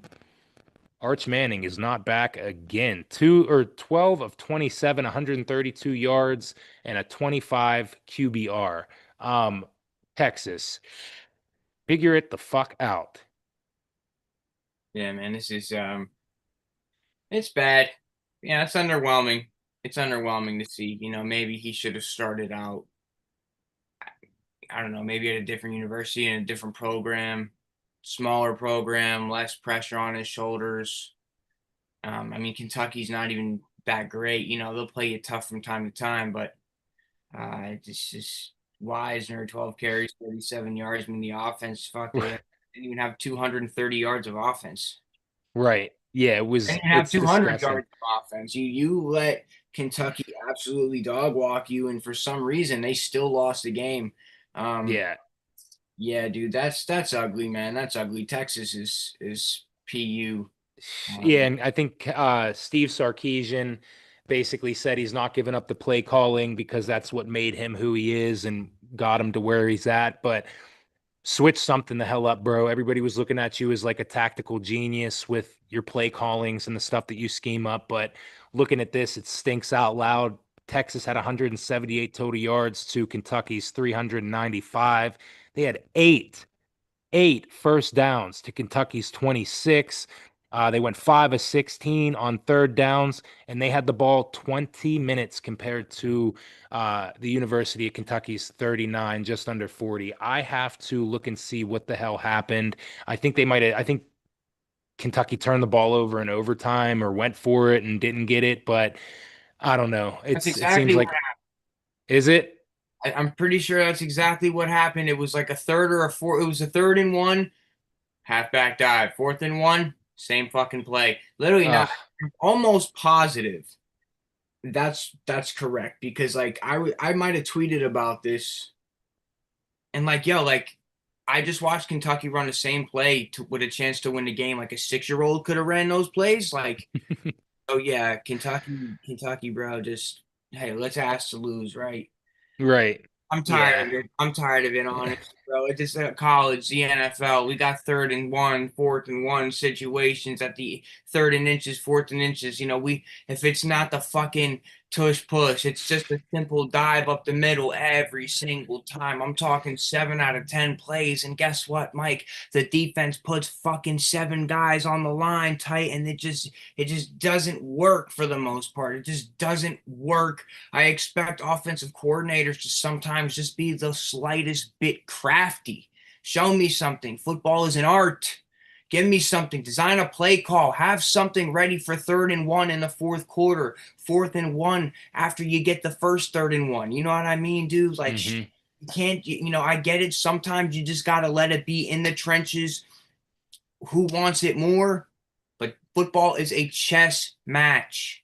[SPEAKER 2] Arch Manning is not back again. 12 of 27, 132 yards, and a 25 QBR. Texas, figure it the fuck out.
[SPEAKER 1] Yeah, man, this is it's bad. Yeah, it's underwhelming. It's underwhelming to see. Maybe he should have started out, I don't know, maybe at a different university in a different program, smaller program, less pressure on his shoulders. I mean, Kentucky's not even that great. They'll play you tough from time to time, but it's just Wisner, 12 carries, 37 yards. I mean, the offense, fuck, they didn't even have 230 yards of offense.
[SPEAKER 2] Right. Yeah,
[SPEAKER 1] They didn't have
[SPEAKER 2] it's
[SPEAKER 1] 200
[SPEAKER 2] disgusting.
[SPEAKER 1] yards of offense. You let Kentucky absolutely dog walk you, and for some reason they still lost the game. Um,
[SPEAKER 2] Yeah.
[SPEAKER 1] yeah, dude, that's ugly, man. That's ugly. Texas is PU.
[SPEAKER 2] Yeah,
[SPEAKER 1] Um,
[SPEAKER 2] and I think Steve Sarkisian basically said he's not giving up the play calling because that's what made him who he is and got him to where he's at. But switch something the hell up, bro. Everybody was looking at you as like a tactical genius with your play callings and the stuff that you scheme up. But looking at this, it stinks out loud. Texas had 178 total yards to Kentucky's 395. They had eight first downs to Kentucky's 26. They went 5 of 16 on third downs, and they had the ball 20 minutes compared to the University of Kentucky's 39, just under 40. I have to look and see what the hell happened. I think Kentucky turned the ball over in overtime or went for it and didn't get it, but I don't know.
[SPEAKER 1] that's
[SPEAKER 2] It seems
[SPEAKER 1] exactly what
[SPEAKER 2] like, is it?
[SPEAKER 1] I'm pretty sure that's exactly what happened. It was like a third or a four. It was a third and one, halfback dive. Fourth and one, same fucking play. Literally
[SPEAKER 2] Uh,
[SPEAKER 1] not. I'm almost positive that's correct because like I might have tweeted about this and like yo like I just watched Kentucky run the same play with a chance to win the game. Like a 6-year-old could have ran those plays. Like, oh yeah, Kentucky, bro. Just hey, let's ask to lose, right?
[SPEAKER 2] right.
[SPEAKER 1] I'm tired
[SPEAKER 2] Yeah.
[SPEAKER 1] of it. I'm tired of it, honestly, bro. It's just college, the NFL. We got third and one, fourth and one situations at the third and inches, fourth and inches. We if it's not the fucking tush push, it's just a simple dive up the middle every single time. I'm talking 7 out of 10 plays, and guess what, Mike? The defense puts fucking 7 guys on the line tight, and it just doesn't work for the most part. It just doesn't work. I expect offensive coordinators to sometimes just be the slightest bit crafty. Show me something. Football is an art. Give me something. Design a play call. Have something ready for third and one in the fourth quarter. Fourth and one after you get the first third and one. You know what I mean, dude? Like,
[SPEAKER 2] Hmm.
[SPEAKER 1] you can't, I get it. Sometimes you just got to let it be in the trenches. Who wants it more? But football is a chess match.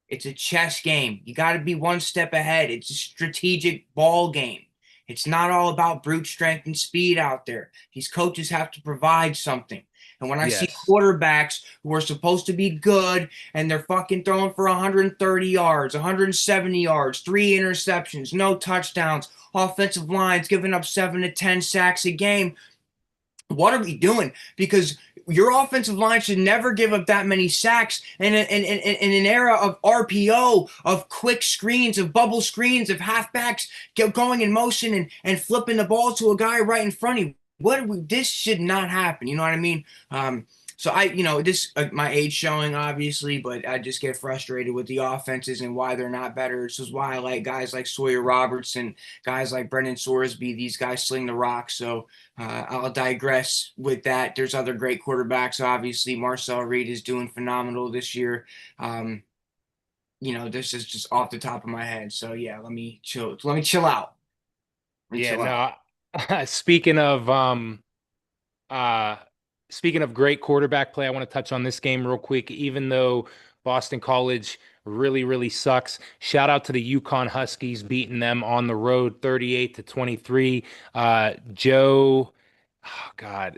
[SPEAKER 1] It's a chess game. You got to be one step ahead. It's a strategic ball game. It's not all about brute strength and speed out there. These coaches have to provide something. And when I see
[SPEAKER 2] Yes.
[SPEAKER 1] quarterbacks who are supposed to be good and they're fucking throwing for 130 yards, 170 yards, three interceptions, no touchdowns, offensive lines giving up 7 to 10 sacks a game, what are we doing? Because your offensive line should never give up that many sacks in an era of RPO, of quick screens, of bubble screens, of halfbacks going in motion and flipping the ball to a guy right in front of you. This should not happen. You know what I mean? So this my age showing obviously, but I just get frustrated with the offenses and why they're not better. This is why I like guys like Sawyer Robertson, guys like Brendan Sorsby. These guys sling the rock. So I'll digress with that. There's other great quarterbacks, obviously. Marcel Reed is doing phenomenal this year. Um, this is just off the top of my head. So yeah, let me chill. Let me chill out. Let me
[SPEAKER 2] Yeah,
[SPEAKER 1] chill out.
[SPEAKER 2] no. Speaking of uh speaking of great quarterback play, I want to touch on this game real quick. Even though Boston College really, really sucks, shout out to the Yukon Huskies beating them on the road 38-23. Joe
[SPEAKER 1] I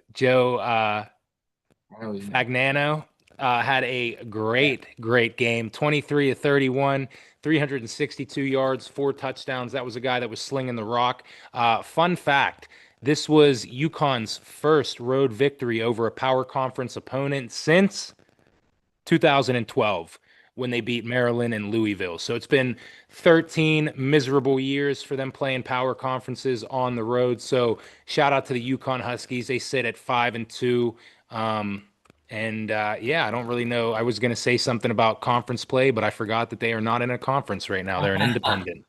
[SPEAKER 1] know his name.
[SPEAKER 2] Fagnano had a great, great game. 23-31, 362 yards, 4 touchdowns. That was a guy that was slinging the rock. Fun fact, this was UConn's first road victory over a power conference opponent since 2012 when they beat Maryland and Louisville. So it's been 13 miserable years for them playing power conferences on the road. So shout out to the Yukon Huskies. They sit at 5-2. Yeah, I don't really know. I was going to say something about conference play, but I forgot that they are not in a conference right now. They're an independent.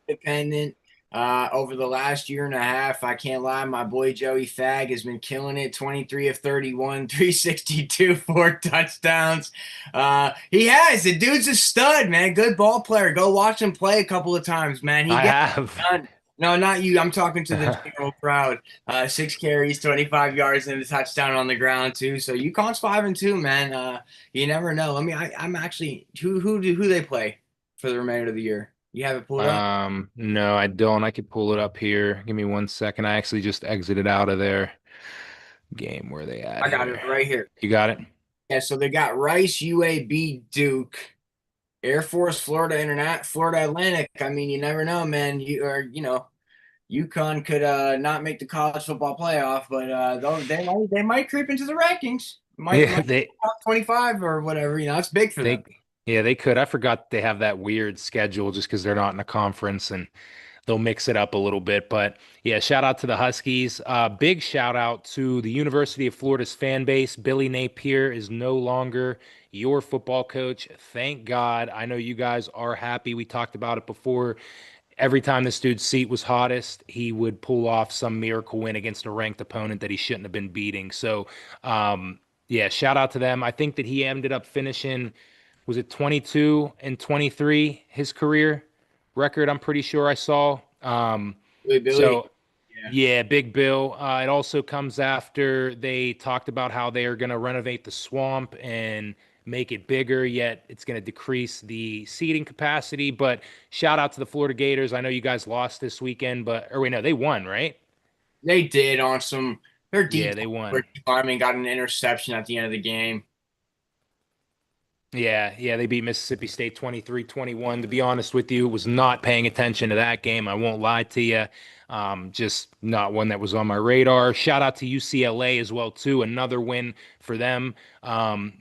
[SPEAKER 1] Independent. Over the last year and a half, I can't lie, my boy Joey Fag has been killing it. 23 of 31, 362, 4 touchdowns. He has. The dude's a stud, man. Good ball player. Go watch him play a couple of times, man. He
[SPEAKER 2] I
[SPEAKER 1] gets
[SPEAKER 2] have.
[SPEAKER 1] done. No, not you. I'm talking to the general crowd. 6 carries, 25 yards, and a touchdown on the ground too. So UConn's 5-2, man. You never know. I'm actually who they play for the remainder of the year. You have it pulled up?
[SPEAKER 2] No, I don't. I could pull it up here. Give me 1 second. I actually just exited out of their game. Where they at
[SPEAKER 1] I got it
[SPEAKER 2] here?
[SPEAKER 1] right here.
[SPEAKER 2] You got it?
[SPEAKER 1] Yeah, so they got Rice, UAB, Duke, Air Force, Florida Atlantic. I mean, you never know, man. UConn could not make the college football playoff, but they might creep into the rankings.
[SPEAKER 2] Yeah,
[SPEAKER 1] Might top 25 or whatever. It's big for them.
[SPEAKER 2] they yeah, they could. I forgot they have that weird schedule just because they're not in a conference and they'll mix it up a little bit. But yeah, shout out to the Huskies. Big shout out to the University of Florida's fan base. Billy Napier is no longer your football coach. Thank God. I know you guys are happy. We talked about it before. Every time this dude's seat was hottest, he would pull off some miracle win against a ranked opponent that he shouldn't have been beating. So, yeah, shout out to them. I think that he ended up finishing, was it 22 and 23, his career record? I'm pretty sure I saw.
[SPEAKER 1] Billy.
[SPEAKER 2] So
[SPEAKER 1] Yeah.
[SPEAKER 2] yeah, Big Bill. It also comes after they talked about how they are going to renovate the swamp and make it bigger, yet it's going to decrease the seating capacity. But shout out to the Florida Gators. I know you guys lost this weekend, or wait, no, they won, right?
[SPEAKER 1] They did on some their
[SPEAKER 2] Yeah,
[SPEAKER 1] deep
[SPEAKER 2] they won.
[SPEAKER 1] where Armin got an interception at the end of the game.
[SPEAKER 2] Yeah, they beat Mississippi State 23-21. To be honest with you, was not paying attention to that game. I won't lie to you. Just not one that was on my radar. Shout out to UCLA as well too. Another win for them,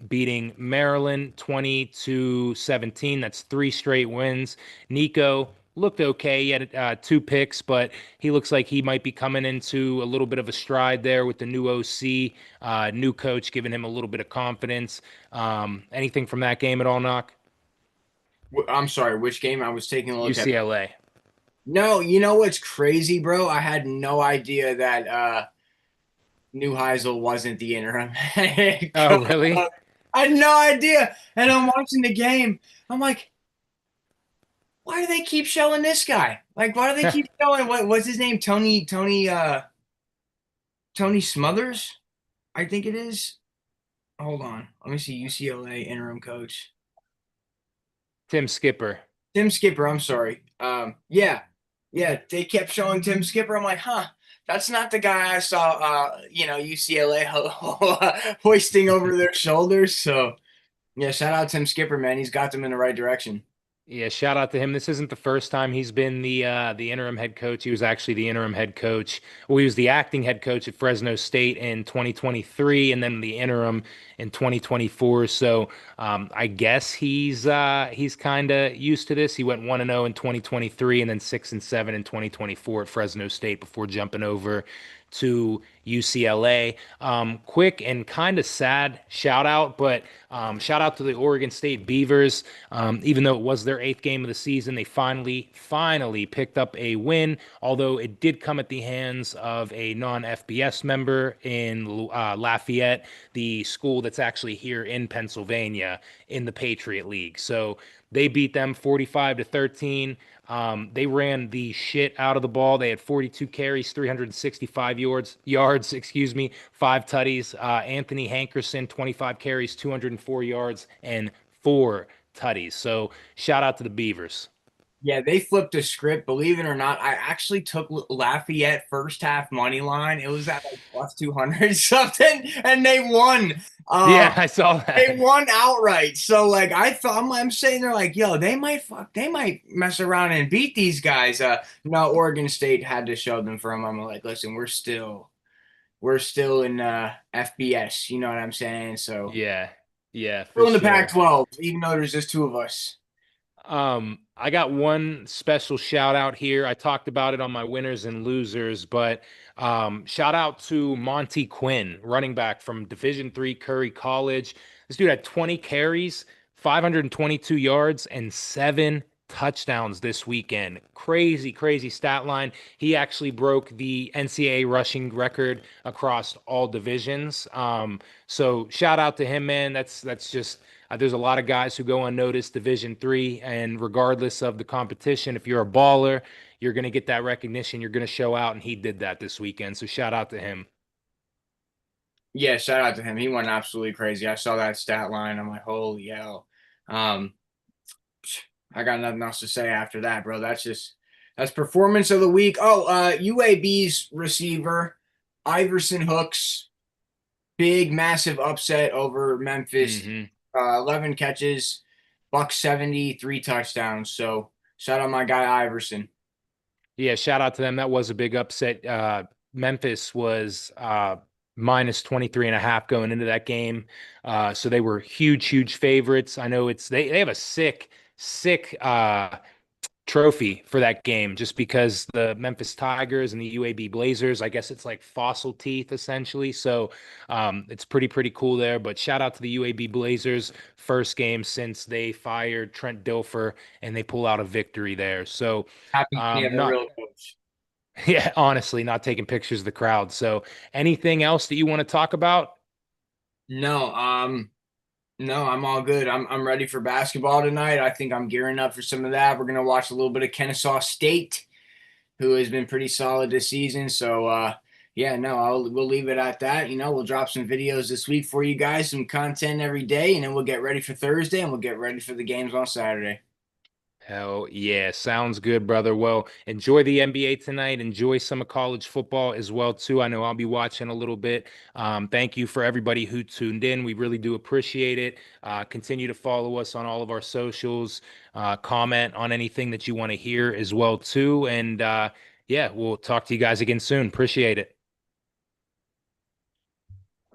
[SPEAKER 2] beating Maryland 20-17. That's 3 straight wins. Nico looked okay. He had 2 picks, but he looks like he might be coming into a little bit of a stride there with the new OC, new coach giving him a little bit of confidence. Anything from that game at all, Knock?
[SPEAKER 1] I'm sorry, which game I was taking a look at?
[SPEAKER 2] UCLA.
[SPEAKER 1] No, you know what's crazy, bro? I had no idea that Neuheisel wasn't the interim head
[SPEAKER 2] Oh,
[SPEAKER 1] coach.
[SPEAKER 2] really?
[SPEAKER 1] I had no idea. And I'm watching the game. I'm like, why do they keep showing this guy? Like, why do they keep showing what's his name? Tony Smothers? I think it is. Hold on. Let me see. UCLA interim coach.
[SPEAKER 2] Tim Skipper.
[SPEAKER 1] Tim Skipper, I'm sorry. Yeah. Yeah, they kept showing Tim Skipper. I'm like, huh, that's not the guy I saw, UCLA hoisting over their shoulders. So, yeah, shout out Tim Skipper, man. He's got them in the right direction.
[SPEAKER 2] Yeah, shout out to him. This isn't the first time he's been the interim head coach. He was actually the interim head coach. Well, he was the acting head coach at Fresno State in 2023, and then the interim in 2024. So I guess he's kind of used to this. He went 1-0 in 2023, and then 6-7 in 2024 at Fresno State before jumping over to UCLA. Quick and kind of sad shout out, but shout out to the Oregon State Beavers. Even though it was their eighth game of the season, they finally picked up a win, although it did come at the hands of a non-FBS member in Lafayette, the school that's actually here in Pennsylvania in the Patriot League. So they beat them 45-13. They ran the shit out of the ball. They had 42 carries, 365 yards, excuse me, five tutties. Anthony Hankerson, 25 carries, 204 yards, and four tutties. So shout out to the Beavers.
[SPEAKER 1] Yeah, they flipped the script. Believe it or not, I actually took Lafayette first half money line. It was at like plus 200 something, and they won.
[SPEAKER 2] Yeah, I saw
[SPEAKER 1] They
[SPEAKER 2] that.
[SPEAKER 1] won outright. So like I thought, I'm sitting there like, yo, they might mess around and beat these guys. No, Oregon State had to show them for them. I'm like, listen, we're still in FBS. You know what I'm saying? So
[SPEAKER 2] Yeah, yeah, for
[SPEAKER 1] still in the
[SPEAKER 2] sure.
[SPEAKER 1] Pac-12, even though there's just two of us.
[SPEAKER 2] I got one special shout out here. I talked about it on my winners and losers, but shout out to Monty Quinn, running back from Division III Curry College. This dude had 20 carries, 522 yards, and seven touchdowns this weekend. Crazy, crazy stat line. He actually broke the NCAA rushing record across all divisions. So shout out to him, man. That's just there's a lot of guys who go unnoticed Division III, and regardless of the competition, if you're a baller, you're going to get that recognition. You're going to show out, and he did that this weekend. So shout out to him.
[SPEAKER 1] Yeah, shout out to him. He went absolutely crazy. I saw that stat line. I'm like, holy hell. Um, I got nothing else to say after that, bro. That's performance of the week. Oh, UAB's receiver, Iverson Hooks, big massive upset over Memphis.
[SPEAKER 2] Hmm
[SPEAKER 1] 11 catches, buck 70, three touchdowns. So shout out my guy Iverson.
[SPEAKER 2] Yeah, shout out to them. That was a big upset. Memphis was minus 23 and a half going into that game. So they were huge, huge favorites. I know they have a sick trophy for that game just because the Memphis Tigers and the UAB Blazers, I guess it's like fossil teeth essentially. So it's pretty cool there. But shout out to the UAB Blazers, first game since they fired Trent Dilfer and they pull out a victory there. So
[SPEAKER 1] Happy they have a
[SPEAKER 2] not
[SPEAKER 1] real coach.
[SPEAKER 2] yeah, honestly, not taking pictures of the crowd. So anything else that you want to talk about?
[SPEAKER 1] No, no, I'm all good. I'm ready for basketball tonight. I think I'm gearing up for some of that. We're gonna watch a little bit of Kennesaw State, who has been pretty solid this season. So yeah, no, we'll leave it at that. We'll drop some videos this week for you guys, some content every day, and then we'll get ready for Thursday and we'll get ready for the games on Saturday.
[SPEAKER 2] Hell yeah, sounds good, brother. Well, enjoy the NBA tonight. Enjoy some of college football as well, too. I know I'll be watching a little bit. Thank you for everybody who tuned in. We really do appreciate it. Continue to follow us on all of our socials. Comment on anything that you want to hear as well, too. And yeah, we'll talk to you guys again soon. Appreciate it.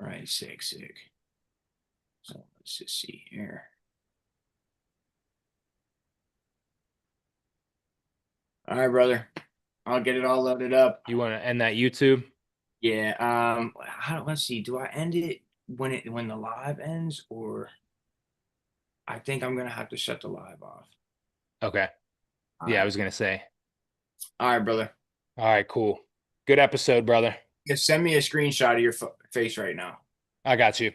[SPEAKER 1] All right, sick. So let's just see here. All right, brother. I'll get it all loaded up.
[SPEAKER 2] You want to end that YouTube?
[SPEAKER 1] Yeah. Let's see. Do I end it when the live ends, or I think I'm gonna have to shut the live off.
[SPEAKER 2] Okay.
[SPEAKER 1] All
[SPEAKER 2] Yeah, I
[SPEAKER 1] right.
[SPEAKER 2] was gonna say.
[SPEAKER 1] All right, brother.
[SPEAKER 2] All right, cool. Good episode, brother.
[SPEAKER 1] Just send me a screenshot of your face right now.
[SPEAKER 2] I got you.